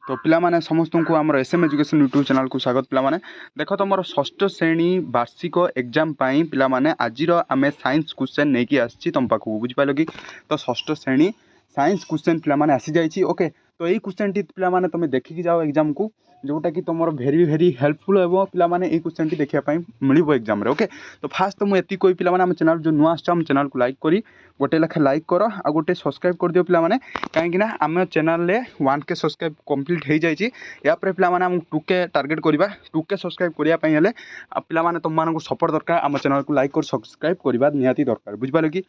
तो पिलामाने समस्त को आम एसएम एजुकेशन यूट्यूब चैनल को स्वागत पिलामाने देख तुम षष्ठ श्रेणी वार्षिक एग्जाम पिलामाने आज आम साइंस क्वेश्चन नहीं कि आसी तुम पाक बुझिपाल कि तो षष्ठ श्रेणी साइंस क्वेश्चन पिलामाने आसी जाइए ओके तो यही क्वेश्चन टी पिलामाने तुम देखिकी जाओ एग्जाम को जोटा कि तुम भेरी भेरी हेल्पफुल हे पिलामाने यही क्वेश्चन टी देखापी मिल एग्जाम ओके तो फास्ट तो मुझे कोई पिलामाने आम चैनल जो नुआ आम चैनल को लाइक करी गोटे लेखा लाइक कर आ गोटे सब्सक्राइब कर दियो पिलामाने कहीं आम चैनल 1K सब्सक्राइब कंप्लीट हो जाए या पिलामाने आम 2K टार्गेट करवा 2K सब्सक्राइब करने पिलामाने तुम मानक सपोर्ट दरकार आम चैनल को लाइक और सब्सक्राइब करवा निहाती दरकार बुझिपाल कि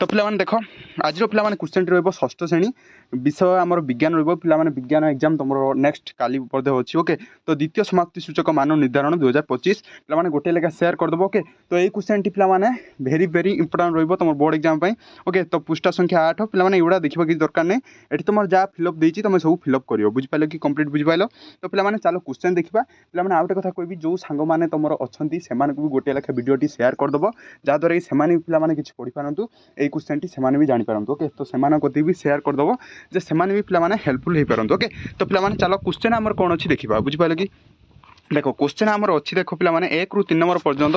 तो पिलामाने देख आज पिलामाने क्वेश्चन टी षष्ठ श्रेणी विषय आमर विज्ञान पिलामाने विज्ञान एग्जाम तुम नेक्स्ट काली बर्दे अच्छी ओके तो द्वितीय समाप्ति सूचक मान निर्धारण 2025 पिलामाने गोटे लेखा शेयर करदेव ओके तो यही क्वेश्चन टी पिलामाने भेरी भेरी इंपोर्टाट रही तुम बोर्ड एग्जाम ओके तो पृष्ठा संख्या 8 पिलामाने एगुड़ा देखा किसी दरकार नहीं ये तुम जहाँ फिलअप देती तुम सब फिलअप कर बुझिपाल कि कंप्लीट बुझिपाल तो पिलामाने चलो क्वेश्चन देखा पिलामाने आउ गोटे कथा कहबी जो सांग मैंने तुम अच्छा से भी गोटे लेखा भिडियोटी शेयर करदेव जहाँद्वारा कि से पिलामाने किसी पढ़ी पारतु यही क्वेश्चन टी से भी जानीपारतु ओके तो से भी शेयर करदेव जे से भी पिलामाने हेल्पफुल हो पारतु ओके तो पिलामाने चलो क्वेश्चन आमर कौन अच्छी देखा बुझिपाल कि देख क्वेश्चन आमर अच्छी देख पिलामाने 1 ରୁ 3 नंबर पर्यंत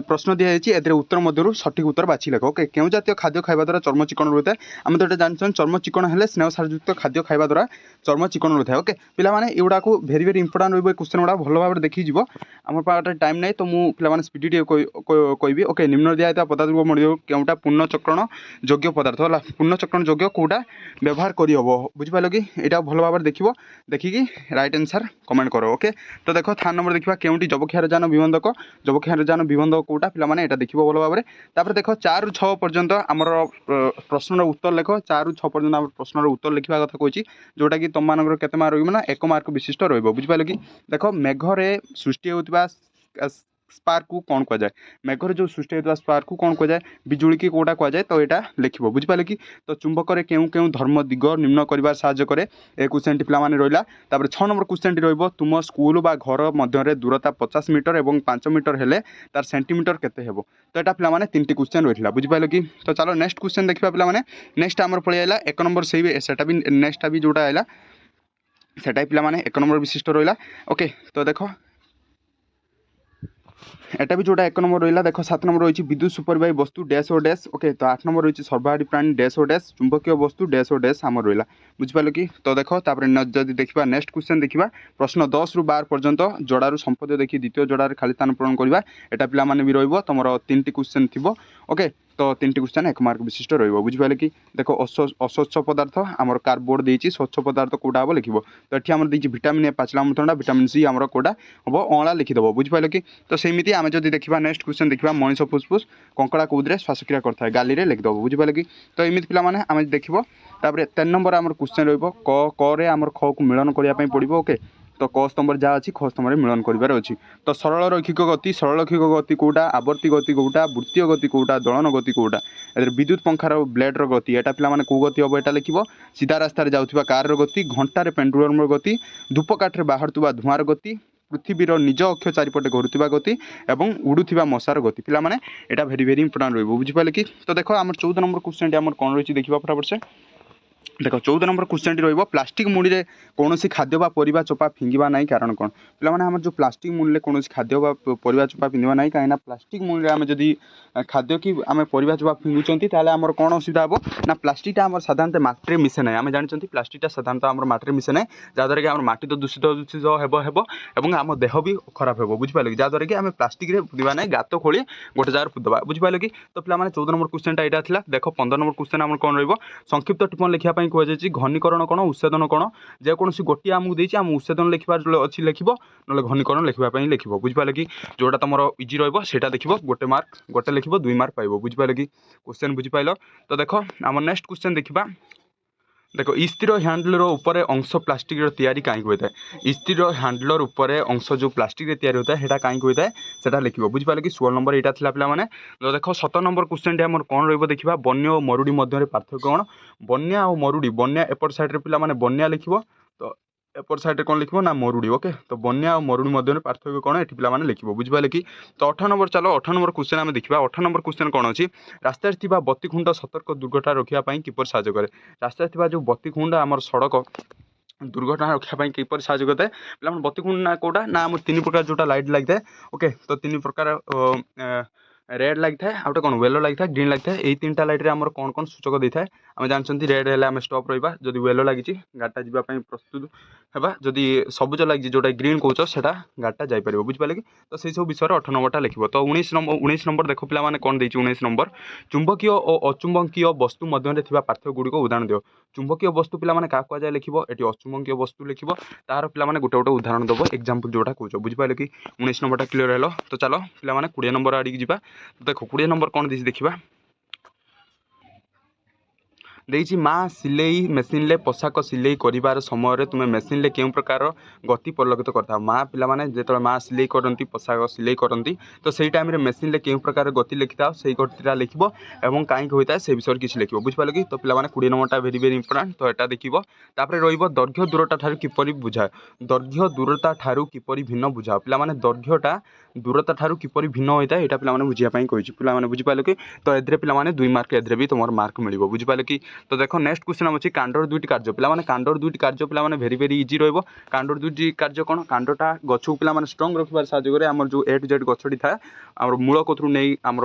प्रश्न दिखाई ए उत्तर मध्य सठिक उत्तर बाछि लेख ओके क्यों जातीय खाद्य खावा द्वारा चर्म चिकन रही है आम तो ये जानते चर्म चिकन है स्नेह सारयुक्त खाद्य खावा द्वारा चर्म चिकन रही है ओके पिलामाने एगुड़ा को भेरी भेरी इंपोर्टाट रही क्वेश्चन गुड़ा भल भाव देखी जीव आम पाखे टाइम नहीं तो मुझे पिलामाने स्पीड टे कहबी ओके निम्न दिया पदार्थ मध्य केउटा पुण्यचक्रण योग्य पदार्थ है पुण्यचक्रण योग्य कौटा व्यवहार करहब बुझिपाल कि यहाँ भल भाव देखिए देखिकी राइट आंसर कमेंट कर ओके तो देख थार्ड नंबर देखा केउटी जबक्षारजान विबंधक जबक्षारजान विबंधक कौटा पिलामाने यहाँ देखिए भल भाव में देख 4 ରୁ 6 पर्यंत आमर प्रश्नर उत्तर लेख 4 ରୁ 6 पर्यंत आम प्रश्नर उत्तर लिखा कथा कही जोटा कि तुम मानक केते मार्क रही ना 1 मार्क विशिष्ट बुझिपाल कि देख मेघरे सृष्टि होता स्पार्क को कौन कहुए मेघर जो सृष्टि होता स्पार्क को कौन कहुए बिजुली की कौटा कहुए तो यहाँ लिख बुझिपाल कि तो चुंबक केउ केउ धर्म दिग निम्न कर साहाय्य करे ए क्वेश्चन टी पिलामाने रहिला 6 नंबर क्वेश्चन टी रहिबो तुम स्कूल बा घर मध्य दूरता 50 मीटर और 5 मीटर हेले तार सेंटीमीटर केते हेबो तो यहाँ पिलामाने 3टी क्वेश्चन रही बुझिपाल कि तो चलो नेक्स्ट क्वेश्चन देखा पिलामाने नेक्स्ट आमर पळि आइला 1 नंबर से भी नेक्स्ट भी जोटा आइला सेटा पिलामाने 1 नंबर विशिष्ट रहिला ओके तो देखो एटा भी जोटा 1 नंबर रहा देख 7 नंबर रही विद्युत सुपरवाही वस्तु डैश और डैश ओके तो 8 नंबर रही सर्वहारी प्राणी डैश और डैश चुंबकीय वस्तु डैश और डैश आम रहा बुझिपाल कि तो देख जब देखा नेक्स्ट क्वेश्चन देखा प्रश्न 10 ରୁ 12 पर्यंत जोड़ारू संपद देखिए द्वितीय जोड़ार खाली स्थान पूरण करवा यहाँ पिलामाने भी रही तुम 3टी क्वेश्चन थी ओके तो 3टी क्वेश्चन 1 मार्क विशिष्ट रही बुझिपाल कि देख अस्वच्छ पदार्थ आमर कार्डबोर्ड देती स्वच्छ पदार्थ कौटा हम लिख तो ये आम देखिए भिटामिन ए पाचला अमृतभंडा भिटामिन सी आमर कौटा हम अँला लिखिदेव बुझिपाल कि तो सेमती आम जब देखा नेक्स्ट क्वेश्चन देखा मनीष फुसफुस कंकड़ा कौदे श्वासक्रिया करता है गाली में लिखिदेव बुझिपाल कि तो एमती पिलामाने आम देख 3 नंबर आमर क्वेश्चन रही आमर ख को मिलन करने पड़ो ओके तो क स्तंभ जहाँ अच्छी ख स्तंभ मिलन करार अच्छी तो सरल रैखिक गति कौटा आवर्ती गति कौटा वृत्तीय गति कौटा दलन गति कौटा विद्युत पंखार ब्लेड्र गति यहाँ पिलामाने कौ गति हम यहाँ लिख सीधा रास्तार जाऊा कार गति घंटार पेंडुलम गति धूपकाठे बाहर धुआर गति पृथ्वीर निज अक्ष चारिपटे घुरुवा गति और उड़ुवा मशार गति पिलामाने यहाँ भेरी भेरी इंपोर्टाट रही बुझिपाल कि तो देख आम 14 नंबर क्वेश्चन आम कौन रही देखा फटाफट से देख 14 नंबर क्वेश्चन टी रही प्लास्टिक मुड़ी में कौन खाद्य परिवा चोपा फिंगा ना कारण कौन पिलामाने आम जो प्लास्टिक मुड़ी कौन खाद्य परिवा चोपा फिंगा ना कहीं प्लास्टिक मुड़ी आम जदि खाद्य कि आम परिवा चोपा फिंगुंट आमर कौन असुविधा हम ना प्लास्टिकटा आम साधारणतः माटी मिसे ना आम जानते प्लास्टिकटा साधारणतः आम माटी मिसे ना जहाँद्वारा कि आम माटी तो दूषित दूषित आम देह भी खराब हो बुझिपाल कि जहाँद्वारा कि आम प्लास्टिक पुदवा ना गात खोली गोटे जगह पुदवा बुझिपाल कि तो पिलामाने 14 नंबर क्वेश्चन यहाँ था देख 15 नंबर क्वेश्चन आम कौन रही संक्षिप्त टिप्पणी लिखा कहुई घनीकरण कौन उत्सेदन कौन जेकोसी गोटे आमको देती आम उत्सेदन लिखार अच्छी लिख ना घनीकरण लिखापी लिख बुझिपाल कि जोटा तुम इजी रहा देख गोटे मार्क गोटे लिख 2 मार्क पाइब बुझिपाल कि क्वेश्चन बुझिपाल तो देख आम नेक्स्ट क्वेश्चन देखा देख इस्तिर हैंडलर उपर अंश प्लास्टिक तैयारी कहीं होता है इस्तिर हैंडलर उपर अंश जो प्लास्टिक तैयारी होता है कहीं होता है से लिख बुझिपाल कि 16 नंबर यहाँ था पे तो देख 17 नंबर क्वेश्चन टी आम कौन देखा बन्या और मरुड़ी मध्य पार्थक्य कौन बन्या और मरुड़ी बन्या एपट साइड पे बन्या लिख तो एपट साइड कौन लिख ना मरुड़ी ओके तो बन्या और मरुड़ी मध्य पार्थक्य कौन ये पे लिख बुझिपाल कि तो 18 नंबर चलो 18 नंबर क्वेश्चन आम देखा 18 नंबर क्वेश्चन कौन अच्छी रास्तार बत्ती खुंड सतर्क दुर्घटना रोकने किपर साहय कै रास्तार जो बत्ती खुंड आम सड़क दुर्घटना रक्षा किपर साहय करता है पे बत्ती कुंड ना कौटा ना आम 3 प्रकार जो लाइट लगी है ओके तो 3 प्रकार रेड लगी था आउटे कौन वेलो लगी था ग्रीन लगी था यही 3टा लाइट आम कौन कौन सूचक दे था आम जानते रेड है आम स्टॉप रहा जब वेलो लगी गाड़ीटा जावाई प्रस्तुत है जदि सबुज लगी जोटा ग्रीन कौच से गाड़ीटा जापर बुझिपारे कि तो से सब विषय 8 नंबरटा लिखो तो 19 नंबर देख पे कौन दे 19 नंबर चुंबकीय और अचुंबकीय वस्तु मध्य पार्थक्य गुड़िक उदाहरण दियो चुंबकीय वस्तु पे क्या कहुए लिख ये अचुंबकीय वस्तु लिख तार पे गोटे गोटे उदाहरण दब एग्जाम्पल जोटा कौच बुझिपारे कि 19 नंबरटा क्लीयर है तो चलो पे 20 नंबर आड़क जा देख 20 नंबर कौन देसी देखा देसी माँ सिलाई मेसीन ले पोशाक सिलाई कर समय तुम्हें मेसीन ले क्यों प्रकार गति परिलक्षित करता माँ पाने जो माँ सिलाई करती पोशाक सिलाई करती तो सही टाइम मेसीन ले क्यों प्रकार गति लिखि था से गतिटा लिख और कहीं होता है से विषय किसी लिख बुझिपारे कि तो पे 20 नंबरटा भेरी भेरी इंपोर्टाट तो यहाँ देखिए दैर्घ्य दूरता ठार किपरि बुझा दैर्घ्य दूरता ठार किपरि भिन्न बुझा पे दैर्घ्यटा दूरता ठार किपरि भिन्न होता है यहाँ पे बुझापी कही बुझिपारे कि तो ए पे 2 मार्क ए भी तुम मार्क मिल बुझिपारे कि तो देख नेक्स्ट क्वेश्चन अच्छी कांडर दुईट कार्य पे कांडर दुईट कार्य पे भेरी भेरी इजी कांडर दुईट कार्य कौन कांडटा गछ को पे स्ट्रंग रखार साहय आम जो ए टू जेड गछटी था आम मूल कतरू नहीं आम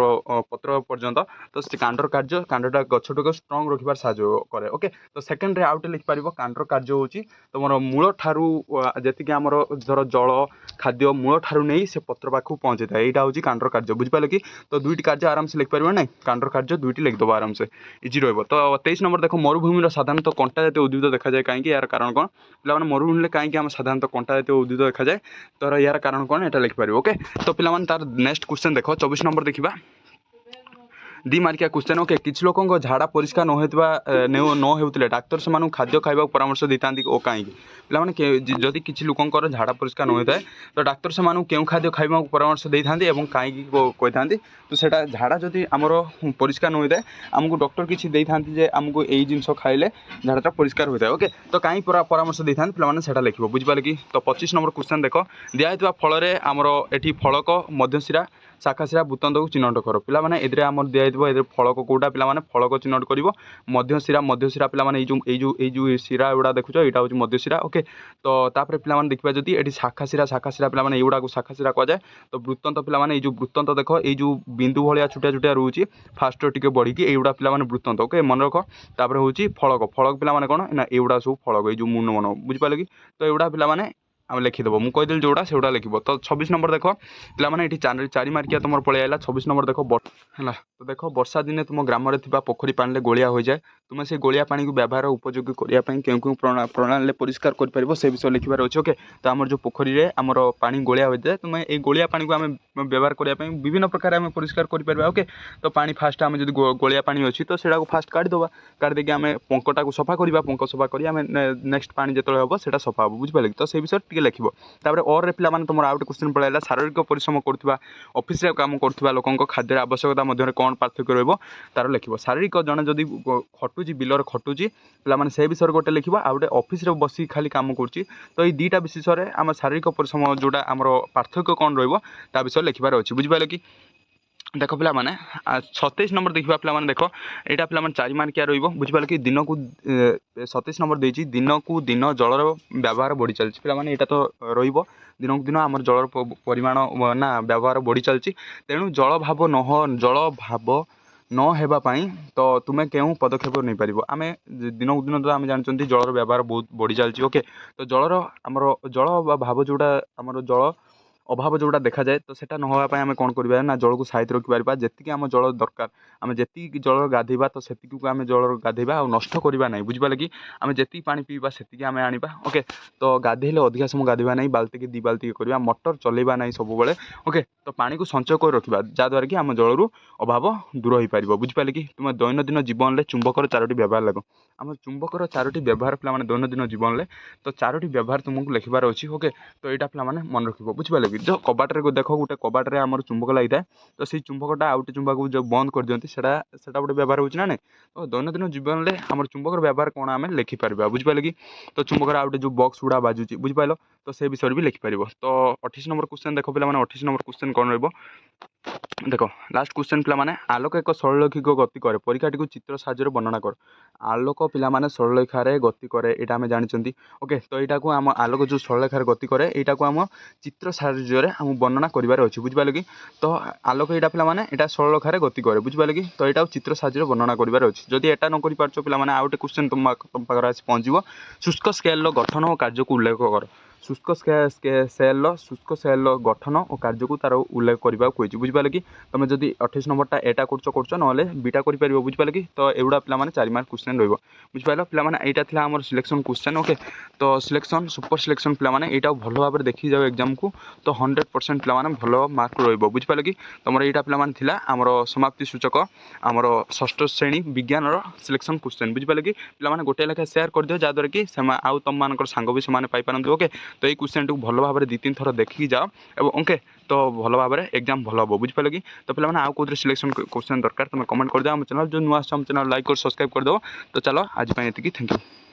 पत्र पर्यंत तो से कांडर कार्य कांडटा गछटी स्ट्रंग रखार साहय कै ओके तो सेकेंड आउटे लिखिपर कांडर कार्य हूँ तुम मूल ठारू जी आम धर जल खाद्य मूल ठारू नहीं से पत्र पाखक पहुँचे था यहाँ हूँ कांडर कार्य बुझिपारे कि तो दुईट कार्य आराम से लिखिपर ना कांडर कार्य दुईट लिखिदेव आराम से इजी रहा तो 23 नंबर देख मरुभूमि साधारणतः कंटा जातीय उद्भिद देखा जाए कहीं यार कारण कौन पे मरुभूमि कहीं आम साधारणतः कंटा जातीय उद्भिद देखा जाए तो यार कारण कौन यहाँ लिखिपर ओके तो पे तार नेक्स्ट क्वेश्चन देख 24 नंबर देखा दी मार्किया क्वेश्चन ओके किसी लोक झाड़ा परिष्कार न होते डाक्तर से खाद्य खावा परामर्श देता और कहीं पे जदि किसी लोकर झाड़ा परिष्कार न होता है तो डाक्तर से क्यों खाद्य खावा परामर्श देता और कहीं कही था तो सेटा झाड़ा जदि आमर परिष्कार न होता है आमको डॉक्टर किसी देते आमको यही जिन खाइले झाड़ाटा परिष्कार होता है ओके तो कहीं परामर्श देता पे लिख बुझिपारे कि तो 25 नंबर क्वेश्चन देख दिखाई फल आमर ये फलक मध्यशिरा शाखाशिरा वृत्तांत को चिन्हट कर पे ए आम दिखाई फलक कौटा पे फलक चिन्हट कर मध्यशिरा पे जो शिरा गुड़ा देखुच यहाँ हूँ मध्यशिरा ओके तो तापर पे देखा जदि ये शाखाशिरा पे युवा को शाखाशिरा कहुए तो वृत्तांत पे जो वृत्तांत देख ये जो बिंदु भाया छुटिया छुटिया रोचे फास्ट टी बढ़ी युवा पे वृत्तांत ओके मन रख तापर हूँ फलक फलक पे कौन ना युवा सब फलक ये मुन मन बुझिपारे कि तो युवा पे आम लिखिदेव मुझे कहीदेली जोड़ा से लिख तो 26 नंबर देख पे चारि मार्किया तुम पलि आला 26 नंबर देख है तो देख वर्षा दिने तुम ग्राम में पोखरी पानी गोलिया हो जाए तुम से गोलिया पानी को व्यवहार उपयोगी करने क्यों क्यों प्रणाली परिष्कार कर से विषय लिखार अच्छे ओके तो आम जो पोखरी में आम पानी गोलिया हो जाए तुम ये गोलिया पानी को आम व्यवहार करने विभिन्न प्रकार आम परिष्कार कर ओके तो पानी फास्ट आम जो गोलिया पानी अच्छी तो से फास्ट काढ़ीदे काढ़ी आम पंकटा को सफा करवा पंक सफा कर नेक्स्ट पानी जो हम से सफा हम बुझिपारे तो से विषय लिख और पे तुम आउट क्वेश्चन पड़ेगा शारीरिक परिश्रम करथिबा ऑफिस रे काम करथिबा लोकंक खाद्य आवश्यकता मध्य कौन पार्थक्य रहिबो तार लिखिबो शारीरिक जन जदि खटुची बिलर खटुची पे से विषय गोटे लिखा आ गए ऑफिस रे बसी खाली काम करुच्ची तो ये दुईटा विषय में आम शारीरिक परिश्रम जोटा आम पार्थक्य कौन रा विषय लिखार अच्छी बुझिपारे कि देख पे 27 नंबर देखा पे देख यहाँ पे 4 मार्किया रुझिपारे कि दिन को 27 नंबर देती दिन को दिन जलर व्यवहार बढ़ी चलती पे यहाँ तो दिन को दिन आम जलर परिमाण ना व्यवहार बढ़ी चलती तेणु जल भाव न होगापाई तो तुम्हें क्यों पदक्षेप नहीं पार आम दिन को दिन तो आम जानते जलर व्यवहार बहुत बढ़ी चलती ओके तो जलर आमर जल भाव जोड़ा आमर जल अभाव जोड़ा देखा जाए तो सेटा नहापाई आम कौन करवा ना जल को साइज रखिपार जी आम जल दरकार आम जी जल गाधेबा तो से आम जल गाधेबा और नष्ट करवा ना बुझिपारे कि आम जी पानी पीवा से आम आनिबा ओके तो गाधेले अधिका समय गाधेबा नहीं बाल्टी की 2 बाल्टी करवा मोटर चलेबा नहीं सब बेले ओके तो पानी को संचय कर रखा जहाँद्वारा कि आम जलरू अभाव दूर हो पार बुझिपारे कि तुम दैनन्दिन जीवन में चुंबकर 4टी व्यवहार लग आम चुंबकर 4टी व्यवहार पे दैनन्दिन जीवन में तो 4टी व्यवहार तुमको लिखार अच्छी ओके तो यहाँ पे मन रख बुझिपारे जो कबाटे देख गोटे कबाटे आम चुंबक लगी था तो से चुंबकटा आउटे चुंबक जो बंद कर दिखती से गोटे व्यवहार होना ना तो दैनन्दिन जीवन में आम चुंबकर व्यवहार कौन आम लिखिपार बुझिपारे कि तो चुंबकर आउटे जो बक्स गुड़ा बाजुची बुझिपार तो से विषय भी लिखिपार तो 28 नंबर क्वेश्चन देख पे 28 नंबर क्वेश्चन कौन रहा देख लास्ट क्वेश्चन पे आलोक एक सरलरैखिक गति कै परीक्षाटी चित्र साहाय्य वर्णना कर आलोक पे सरलरेखार गति कै यहाँ आम जानते ओके तो यहाँ को आम आलोक जो सरलरेखार गति कै यहाँ को आम चित्र साहाय्य आम वर्णना करार अच्छे बुझिपारे कि तो आलोक यहाँ पे यहाँ सरलरेखार गति कै बुझिपारे कि तो यहाँ चित्र साहाय्य वर्णना करार अच्छे जदि यहाँ न कर पे आउ गए क्वेश्चन तुम पाखे आसी पहुँचो शुष्क स्केल गठन और कार्य को उल्लेख कर शुष्क शुष्क सेल गठन और कार्य को तार उल्लेख करने को बुझिपारे कि तुम जदि 28 नंबरटा एटा कर ना बीटा कर बुझिपारे कि तो एगुड़ा पे 4 मार्क क्वेश्चन रही बुझिपार पे यहाँ था आम सिलेक्शन क्वेश्चन ओके तो सिलेक्शन सुपर सिलेक्शन पे यहाँ भल भाव में देखी जाओ एग्जाम को तो 100% पे भल मार्क रुझिपारे कि तुम यहाँ पे आमर समाप्ति सूचक आमर षष्ठ श्रेणी विज्ञान सिलेक्शन क्वेश्चन बुझिपारे कि पे गोटे लेखा सेयार कर दियो जहाँद्वारा कि आउ तुम मान सांग भी से पाइपारती ओके तो ये क्वेश्चन को भल भाव में 2-3 थर देखिकी जाओ एवं ओके तो भल भाव में एग्जाम भल हम बुझिपारे कि तो पे आउ कौन सिलेक्शन क्वेश्चन दरकार तुम कमेंट कर दियो चैनल जो नुआ चैनल लाइक और सब्सक्राइब कर दो तो चलो आज ये थैंक यू।